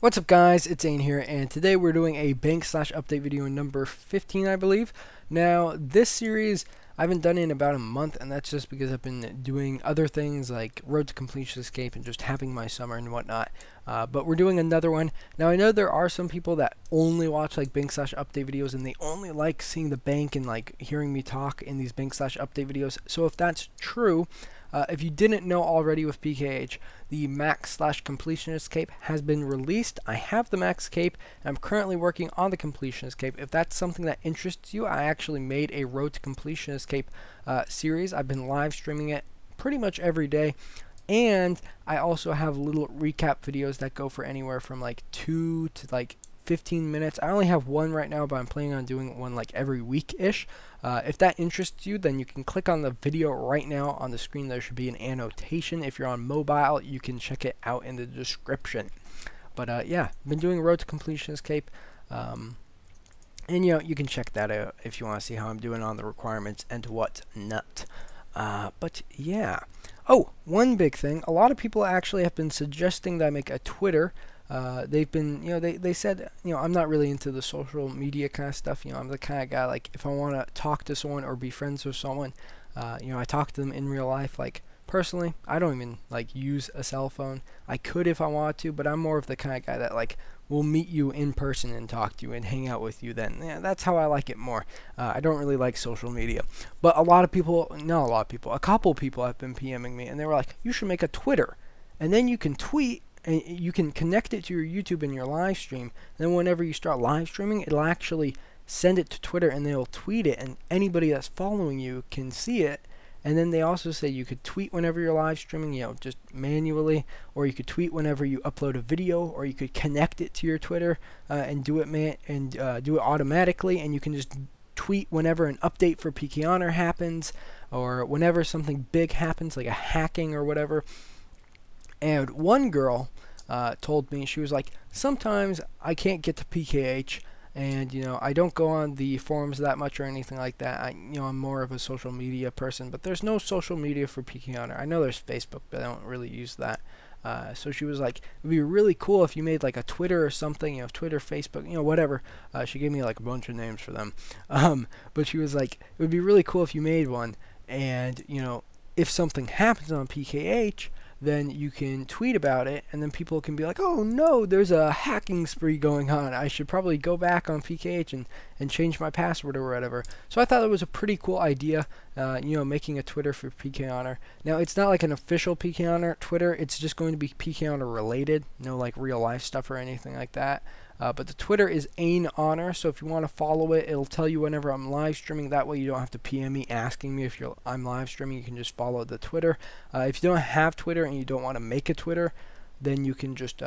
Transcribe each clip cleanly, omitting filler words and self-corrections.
What's up guys, it's Ain here, and today we're doing a bank slash update video number 15 I believe. Now this series I haven't done in about a month, and that's just because I've been doing other things like Road to Completion Escape and just having my summer and whatnot. But we're doing another one. Now I know there are some people that only watch like bank slash update videos and they only like seeing the bank and like hearing me talk in these bank slash update videos. So if that's true, if you didn't know already with PKH, the max slash completionist cape has been released. I have the max cape, and I'm currently working on the completionist cape. If that's something that interests you, I actually made a Road to Completionist cape series. I've been live streaming it pretty much every day, and I also have little recap videos that go for anywhere from like 2 to like 15 minutes. I only have one right now, but I'm planning on doing one like every week-ish. If that interests you, then you can click on the video right now on the screen. There should be an annotation. If you're on mobile, you can check it out in the description. But yeah, I've been doing Road to Completion Escape, and you know, you can check that out if you want to see how I'm doing on the requirements and whatnot. But yeah. Oh, one big thing. A lot of people actually have been suggesting that I make a Twitter. They've been, you know, they said, you know, I'm not really into the social media kind of stuff. You know, I'm the kind of guy, like, if I want to talk to someone or be friends with someone, you know, I talk to them in real life. Like, personally, I don't even, like, use a cell phone. I could if I wanted to, but I'm more of the kind of guy that, like, will meet you in person and talk to you and hang out with you then. Yeah, that's how I like it more. I don't really like social media. But a lot of people, not a lot of people, a couple people have been PMing me, and they were like, you should make a Twitter. And then you can tweet, and you can connect it to your YouTube and your live stream. Then whenever you start live streaming, it'll actually send it to Twitter and they'll tweet it, and anybody that's following you can see it. And then they also say you could tweet whenever you're live streaming, you know, just manually, or you could tweet whenever you upload a video, or you could connect it to your Twitter and do it do it automatically, and you can just tweet whenever an update for PkHonor happens, or whenever something big happens like a hacking or whatever. And one girl told me, she was like, sometimes I can't get to PKH, and you know, I don't go on the forums that much or anything like that. You know, I'm more of a social media person, but there's no social media for PkHonor. I know there's Facebook, but I don't really use that. So she was like, it'd be really cool if you made like a Twitter or something, you know, Twitter, Facebook, you know, whatever. She gave me like a bunch of names for them. But she was like, it would be really cool if you made one, and you know, if something happens on PKH, then you can tweet about it, and then people can be like, oh no, there's a hacking spree going on. I should probably go back on PkH and change my password or whatever. So I thought it was a pretty cool idea, you know, making a Twitter for PkHonor. Now, it's not like an official PkHonor Twitter. It's just going to be PkHonor related. No like real life stuff or anything like that. But the Twitter is AinHonor, so if you want to follow it, it'll tell you whenever I'm live streaming. That way you don't have to PM me asking me if I'm live streaming. You can just follow the Twitter. If you don't have Twitter and you don't want to make a Twitter, then you can just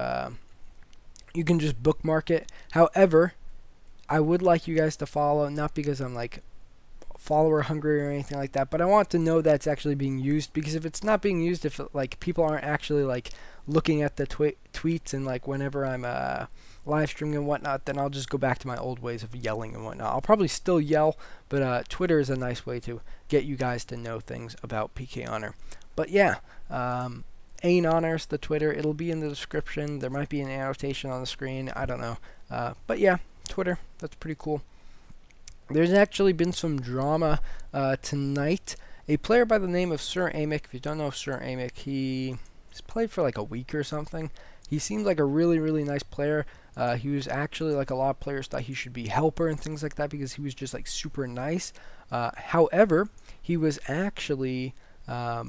bookmark it. However, I would like you guys to follow, not because I'm like follower hungry or anything like that, but I want to know that it's actually being used, because if it's not being used, if like people aren't actually like looking at the tweets and like whenever I'm live streaming and whatnot, then I'll just go back to my old ways of yelling and whatnot. I'll probably still yell, but Twitter is a nice way to get you guys to know things about PkHonor. But yeah, AinHonor's the Twitter. It'll be in the description. There might be an annotation on the screen. I don't know. But yeah, Twitter. That's pretty cool. There's actually been some drama tonight. A player by the name of Sir Amick, if you don't know Sir Amick, he's played for like a week or something. He seemed like a really, really nice player. He was actually, like a lot of players thought he should be helper and things like that, because he was just like super nice. However, he was actually dead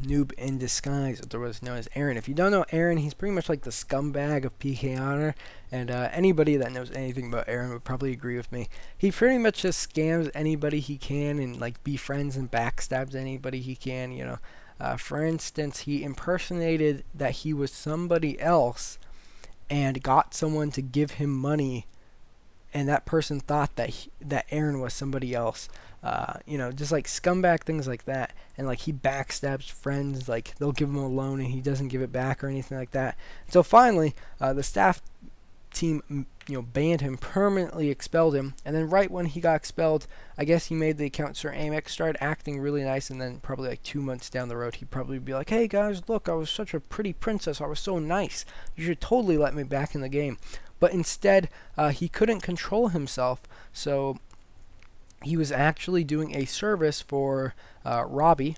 noob in disguise, otherwise known as Aaron. If you don't know Aaron, he's pretty much like the scumbag of PkHonor, and anybody that knows anything about Aaron would probably agree with me. He pretty much just scams anybody he can and like befriends and backstabs anybody he can, you know. For instance, he impersonated that he was somebody else and got someone to give him money, and that person thought that Aaron was somebody else. You know, just like scumbag things like that. And like he backstabs friends, like they'll give him a loan and he doesn't give it back or anything like that. So finally, the staff team, banned him, permanently expelled him, and then right when he got expelled, I guess he made the account Sir Amex, started acting really nice, and then probably like 2 months down the road, he'd probably be like, hey guys, look, I was such a pretty princess, I was so nice, you should totally let me back in the game. But instead, he couldn't control himself, so he was actually doing a service for Robbie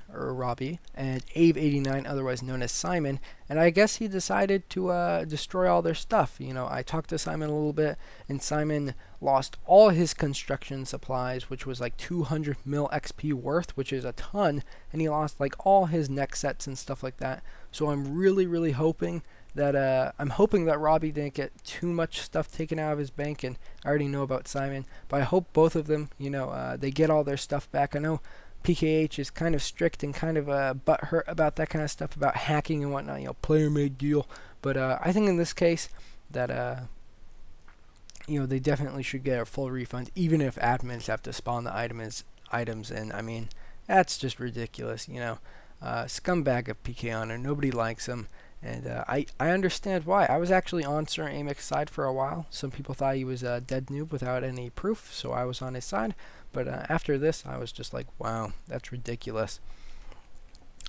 and Ave89, otherwise known as Simon, and I guess he decided to destroy all their stuff. I talked to Simon a little bit, and Simon lost all his construction supplies, which was like 200 mil XP worth, which is a ton, and he lost like all his neck sets and stuff like that. So I'm really hoping that Robbie didn't get too much stuff taken out of his bank, and I already know about Simon, but I hope both of them, they get all their stuff back. I know PKH is kind of strict and kind of butthurt about that kind of stuff, about hacking and whatnot, player-made deal, but I think in this case that they definitely should get a full refund, even if admins have to spawn the items, and I mean, that's just ridiculous, scumbag of PkHonor, nobody likes him. And I understand why. I was actually on Sir Amex's side for a while. Some people thought he was a dead noob without any proof, so I was on his side. But after this, I was just like, wow, that's ridiculous.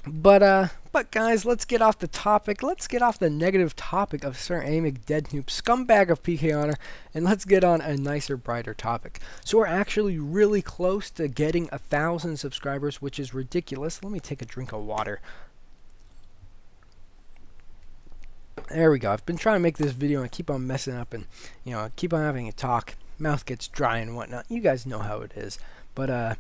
But guys, let's get off the topic. Let's get off the negative topic of Sir Amex, dead noob, scumbag of PkHonor, and let's get on a nicer, brighter topic. So we're actually really close to getting 1,000 subscribers, which is ridiculous. Let me take a drink of water. There we go. I've been trying to make this video and keep on messing up and, keep on having a talk. Mouth gets dry and whatnot. You guys know how it is. But,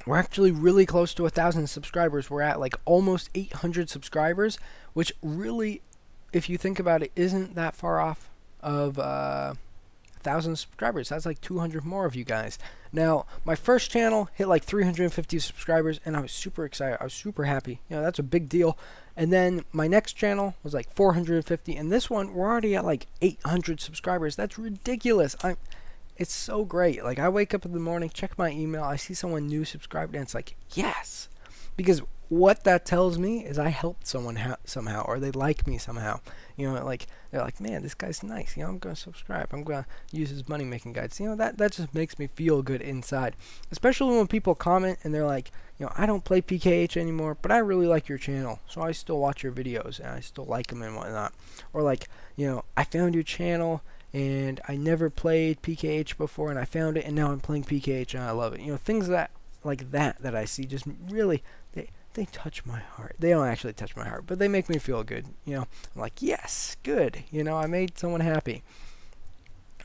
we're actually really close to 1,000 subscribers. We're at like almost 800 subscribers, which really, if you think about it, isn't that far off of 1,000 subscribers. That's like 200 more of you guys. Now, my first channel hit like 350 subscribers, and I was super excited. I was super happy. That's a big deal. And then my next channel was like 450, and this one we're already at like 800 subscribers. That's ridiculous. It's so great. Like, I wake up in the morning, check my email, I see someone new subscribed, and it's like, yes, because what that tells me is I helped someone somehow, or they like me somehow. Like, they're like, man, this guy's nice. I'm going to subscribe. I'm going to use his money making guides. That just makes me feel good inside. Especially when people comment and they're like, I don't play PkH anymore, but I really like your channel, so I still watch your videos and I still like them and whatnot. Or like, I found your channel and I never played PkH before, and I found it and now I'm playing PkH and I love it. Things like that I see just really, they touch my heart. They don't actually touch my heart, but they make me feel good. I'm like, yes, good. I made someone happy.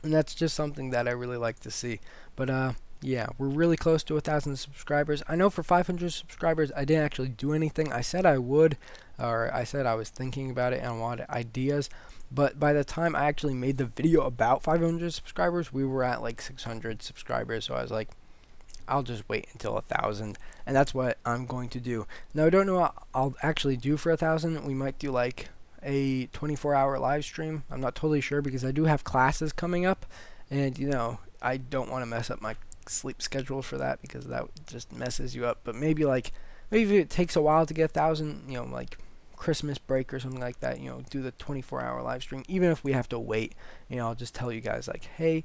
And that's just something that I really like to see. But yeah, we're really close to 1,000 subscribers. I know for 500 subscribers, I didn't actually do anything. I said I would, or I said I was thinking about it and I wanted ideas. But by the time I actually made the video about 500 subscribers, we were at like 600 subscribers. So I was like, I'll just wait until 1,000, and that's what I'm going to do. Now, I don't know what I'll actually do for 1,000. We might do like a 24-hour live stream. I'm not totally sure because I do have classes coming up, and I don't want to mess up my sleep schedule for that because that just messes you up. But maybe if it takes a while to get 1,000, like Christmas break or something like that, do the 24-hour live stream. Even if we have to wait, I'll just tell you guys like, hey,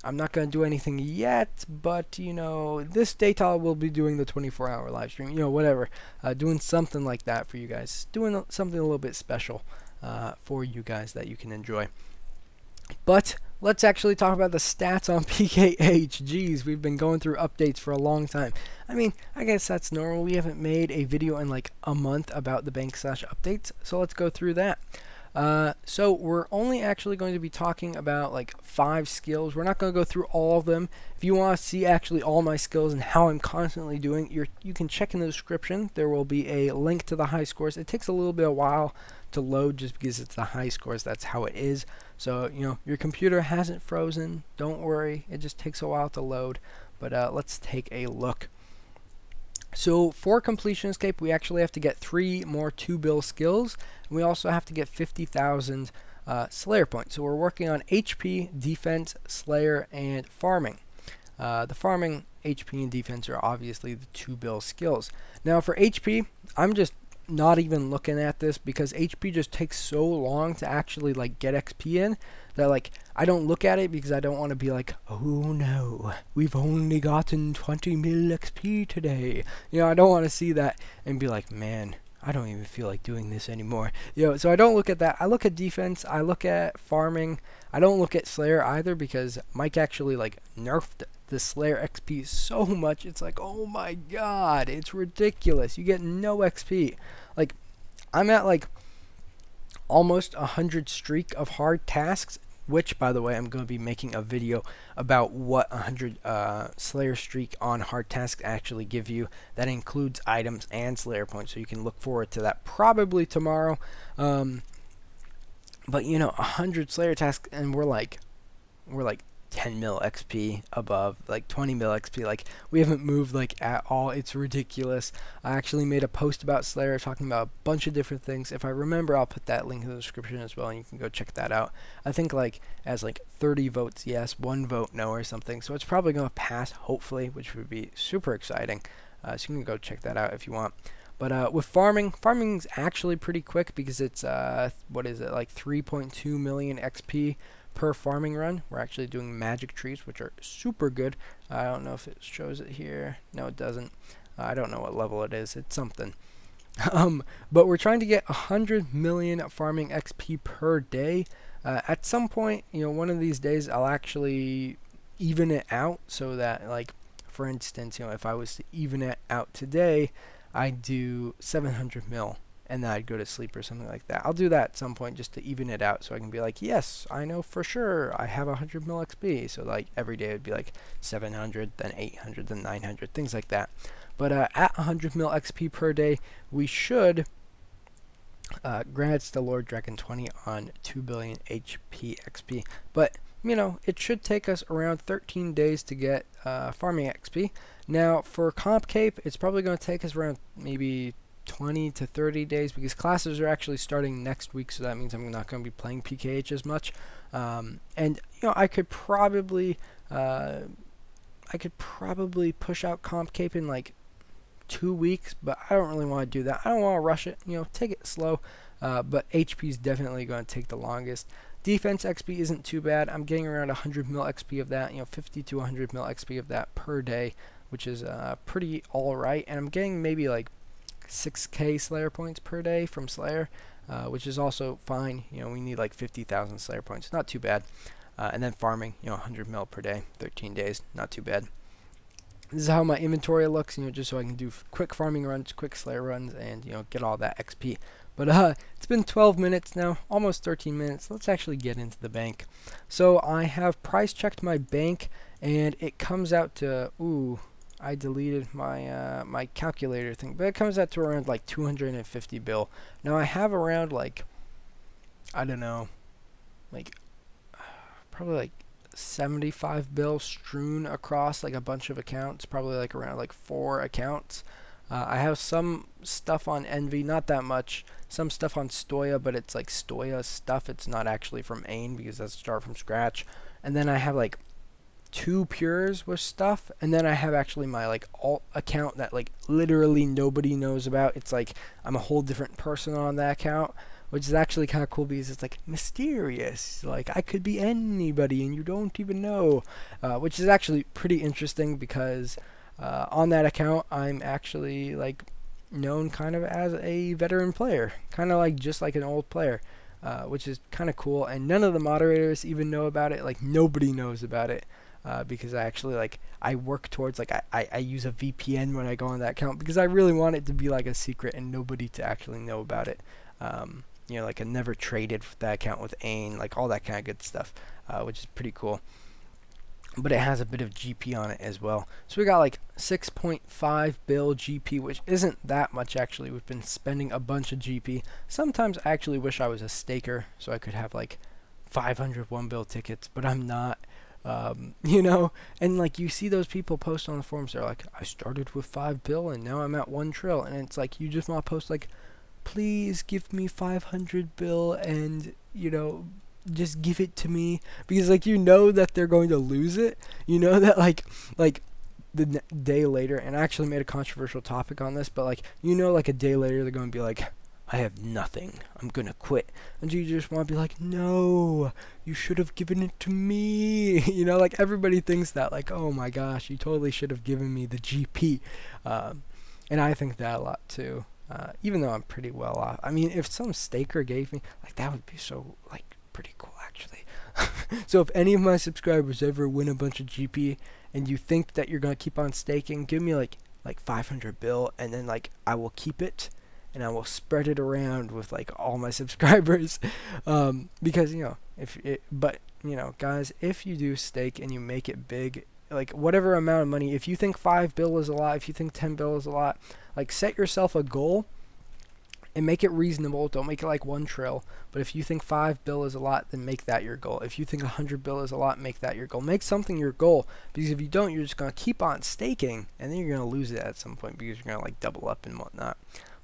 I'm not going to do anything yet, but, this date I will be doing the 24-hour live stream, whatever. Doing something like that for you guys. Doing something a little bit special for you guys that you can enjoy. But let's actually talk about the stats on PkH. Jeez, we've been going through updates for a long time. I mean, I guess that's normal. We haven't made a video in like a month about the bank / updates, so let's go through that. So we're only actually going to be talking about like 5 skills. We're not going to go through all of them. If you want to see actually all my skills and how I'm constantly doing, you can check in the description. There will be a link to the high scores. It takes a little bit of while to load just because it's the high scores. That's how it is. So, your computer hasn't frozen. Don't worry. It just takes a while to load. But let's take a look. So for completion escape, we actually have to get 3 more 2-bill skills. And we also have to get 50,000 Slayer points. So we're working on HP, defense, Slayer, and farming. The farming, HP, and defense are obviously the 2-bill skills. Now for HP, I'm just not even looking at this because HP just takes so long to actually like get XP in that like I don't look at it because I don't want to be like, oh no, we've only gotten 20 mil XP today. You know, I don't want to see that and be like, man, I don't even feel like doing this anymore. You know, so I don't look at that. I look at defense. I look at farming. I don't look at Slayer either because Mike actually like nerfed the Slayer XP so much. It's like, oh my god, it's ridiculous. You get no XP. Like, I'm at like almost 100 streak of hard tasks, which, by the way, I'm going to be making a video about what 100 Slayer streak on hard tasks actually give you. That includes items and Slayer points, so you can look forward to that probably tomorrow. But you know, 100 Slayer tasks, and we're like 10 mil XP above, like 20 mil XP. Like, we haven't moved like at all. It's ridiculous. I actually made a post about Slayer talking about a bunch of different things. If I remember, I'll put that link in the description as well, and you can go check that out. I think like as like 30 votes yes, 1 vote no or something. So it's probably going to pass, hopefully, which would be super exciting. So you can go check that out if you want. But with farming's actually pretty quick because it's what is it, like 3.2 million XP per farming run. We're actually doing magic trees, which are super good. I don't know if it shows it here. No, it doesn't. I don't know what level it is. It's something. But we're trying to get 100 million farming XP per day. At some point, you know, one of these days, I'll actually even it out so that, like, for instance, you know, if I was to even it out today, I'd do 700 mil. And then I'd go to sleep or something like that. I'll do that at some point just to even it out so I can be like, yes, I know for sure I have 100 mil XP. So like every day it would be like 700, then 800, then 900, things like that. But at 100 mil XP per day, we should grants the Lord Dragon 20 on 2 billion HP XP. But, you know, it should take us around 13 days to get farming XP. Now, for Comp Cape, it's probably going to take us around maybe 20 to 30 days because classes are actually starting next week, so that means I'm not going to be playing PKH as much. And you know, I could probably push out Comp Cape in like 2 weeks, but I don't really want to do that. I don't want to rush it. You know, take it slow. But HP is definitely going to take the longest. Defense XP isn't too bad. I'm getting around 100 mil XP of that. You know, 50 to 100 mil XP of that per day, which is pretty all right. And I'm getting maybe like 6k Slayer points per day from Slayer, which is also fine. You know, we need like 50,000 Slayer points, not too bad. And then farming, you know, 100 mil per day, 13 days, not too bad. This is how my inventory looks, you know, just so I can do quick farming runs, quick Slayer runs, and, you know, get all that XP. But it's been 12 minutes now, almost 13 minutes. Let's actually get into the bank. So I have price checked my bank, and it comes out to, ooh, I deleted my my calculator thing, but it comes out to around like 250 bill. Now I have around like, I don't know, like probably like 75 bill strewn across like a bunch of accounts, probably like around like 4 accounts. I have some stuff on Envy, not that much. Some stuff on Stoya, but it's like Stoya stuff. It's not actually from Ain because that's start from scratch. And then I have like 2 pures with stuff, and then I have actually my like alt account that like literally nobody knows about. It's like I'm a whole different person on that account, which is actually kind of cool because it's like mysterious, like I could be anybody and you don't even know, which is actually pretty interesting because on that account I'm actually like known kind of as a veteran player, kind of like just like an old player, which is kind of cool, and none of the moderators even know about it. Like nobody knows about it. Because I actually like I work towards like I use a VPN when I go on that account because I really want it to be like a secret and nobody to actually know about it. You know, like I never traded that account with Ain, like all that kind of good stuff, which is pretty cool. But it has a bit of GP on it as well. So we got like 6.5 bill GP, which isn't that much actually. We've been spending a bunch of GP. Sometimes I actually wish I was a staker so I could have like 500 1 bill tickets, but I'm not. You know, and like you see those people post on the forums, they're like, I started with 5 bill and now I'm at 1 trill, and it's like you just want to post like, please give me 500 bill and, you know, just give it to me, because like you know that they're going to lose it. You know that like the day later, and I actually made a controversial topic on this, but like, you know, like a day later they're going to be like, I have nothing, I'm gonna quit. And you just want to be like, no, you should have given it to me. You know, like everybody thinks that, like, oh my gosh, you totally should have given me the GP. And I think that a lot too, even though I'm pretty well off. I mean, if some staker gave me, like, that would be so, like, pretty cool actually. So if any of my subscribers ever win a bunch of GP and you think that you're gonna keep on staking, give me like 500 bill, and then like I will keep it and I will spread it around with like all my subscribers, because you know, but you know, guys, if you do stake and you make it big, like whatever amount of money, if you think 5 bill is a lot, if you think 10 bill is a lot, like set yourself a goal and make it reasonable. Don't make it like 1 trill. But if you think 5 bill is a lot, then make that your goal. If you think 100 bill is a lot, make that your goal. Make something your goal, because if you don't, you're just gonna keep on staking, and then you're gonna lose it at some point because you're gonna like double up and whatnot.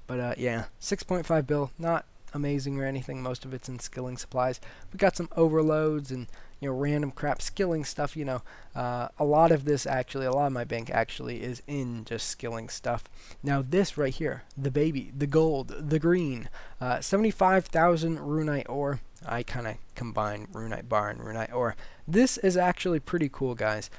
But yeah, 6.5 bill, not amazing or anything. Most of it's in skilling supplies. We got some overloads and, you know, random crap skilling stuff. You know, a lot of this actually, a lot of my bank actually is in just skilling stuff. Now this right here, the baby, the gold, the green, 75,000 runite ore. I kind of combine runite bar and runite ore. This is actually pretty cool, guys.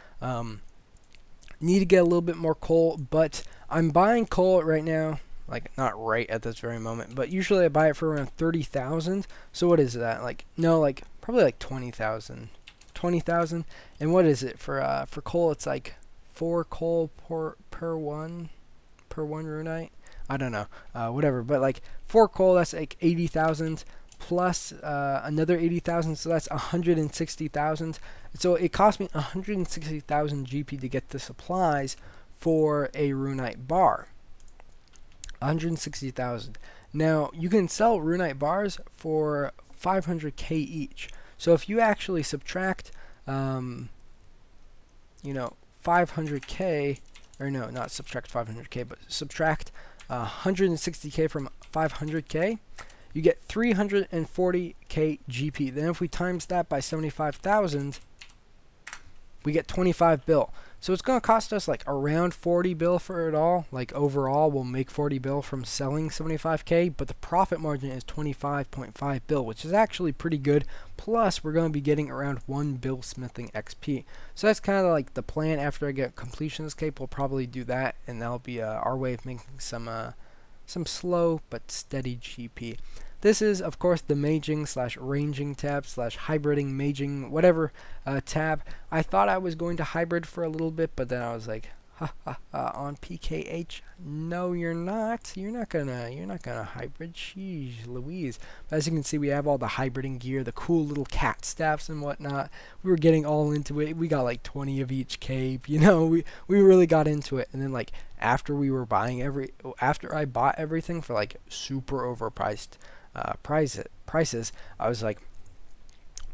Need to get a little bit more coal, but I'm buying coal right now. Like, not right at this very moment, but usually I buy it for around 30,000. So what is that? Like, no, like probably like 20,000. 20,000. And what is it for coal? It's like 4 coal per one runite. I don't know. Whatever. But like 4 coal, that's like 80,000 plus another 80,000, so that's 160,000. So it cost me 160,000 GP to get the supplies for a runite bar. 160,000. Now you can sell runite bars for 500k each. So if you actually subtract, you know, 500k, or no, not subtract 500k, but subtract 160k from 500k, you get 340k GP. Then if we times that by 75,000, we get 25 bill. So it's going to cost us like around 40 bill for it all. Like overall, we'll make 40 bill from selling 75k, but the profit margin is 25.5 bill, which is actually pretty good. Plus, we're going to be getting around 1 bill smithing XP. So that's kind of like the plan. After I get completion escape, we'll probably do that, and that'll be our way of making some slow but steady GP. This is, of course, the maging / ranging tab / hybriding, maging, whatever tab. I thought I was going to hybrid for a little bit, but then I was like, on PKH, no, you're not. You're not gonna hybrid. Jeez Louise. But as you can see, we have all the hybriding gear, the cool little cat staffs and whatnot. We were getting all into it. We got like 20 of each cape. You know, we really got into it. And then like after I bought everything for like super overpriced prices, I was like,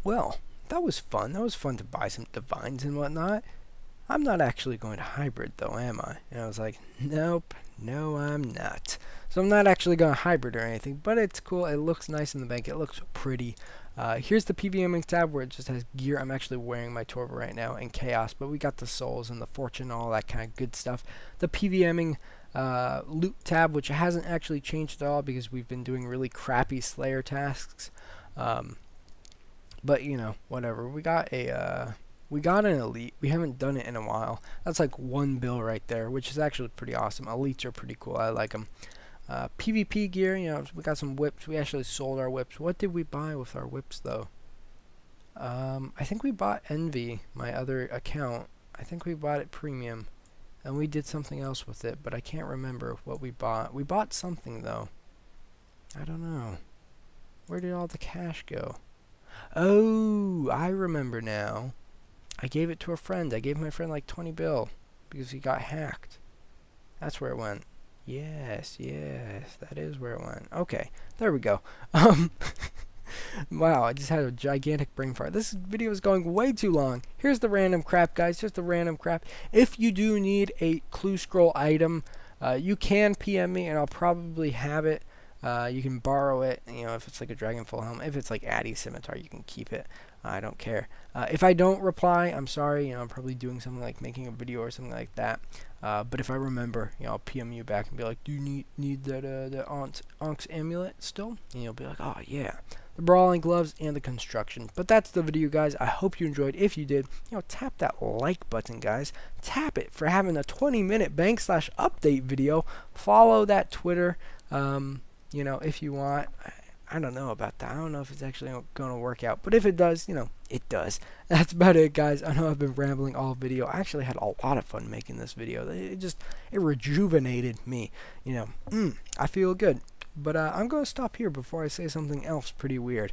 well, that was fun. That was fun to buy some divines and whatnot. I'm not actually going to hybrid though, am I? And I was like, nope, no, I'm not. So I'm not actually going to hybrid or anything, but it's cool. It looks nice in the bank. It looks pretty. Here's the PVMing tab where it just has gear. I'm actually wearing my Torva right now in Chaos, but we got the souls and the fortune, all that kind of good stuff. The PVMing loot tab, which hasn't actually changed at all because we've been doing really crappy Slayer tasks. But you know, whatever. We got an elite. We haven't done it in a while. That's like 1 bill right there, which is actually pretty awesome. Elites are pretty cool. I like them. PvP gear, you know, we got some whips. We actually sold our whips. What did we buy with our whips though? I think we bought Envy, my other account. I think we bought it premium. And we did something else with it, but I can't remember what we bought. We bought something though. I don't know. Where did all the cash go? Oh, I remember now. I gave it to a friend. I gave my friend like 20 bill because he got hacked. That's where it went. Yes, that is where it went. Okay, there we go. Wow, I just had a gigantic brain fart. This video is going way too long. Here's the random crap, guys. Just the random crap. If you do need a clue scroll item, you can PM me and I'll probably have it. You can borrow it, you know, if it's like a Dragonfall helmet. If it's like Addy Scimitar, you can keep it. I don't care. If I don't reply, I'm sorry. You know, I'm probably doing something like making a video or something like that. But if I remember, you know, I'll PM you back and be like, do you need that the Onx amulet still? And you'll be like, oh yeah, the brawling gloves and the construction. But that's the video, guys. I hope you enjoyed. If you did, you know, tap that like button, guys. Tap it for having a 20-minute bank/update video. Follow that Twitter, you know, if you want. I don't know about that. I don't know if it's actually going to work out. But if it does, you know, it does. That's about it, guys. I know I've been rambling all video. I actually had a lot of fun making this video. It rejuvenated me. You know, I feel good. But I'm going to stop here before I say something else pretty weird.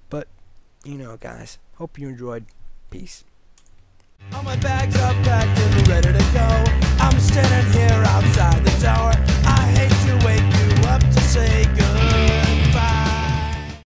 But, you know, guys, hope you enjoyed. Peace. All my bags are packed.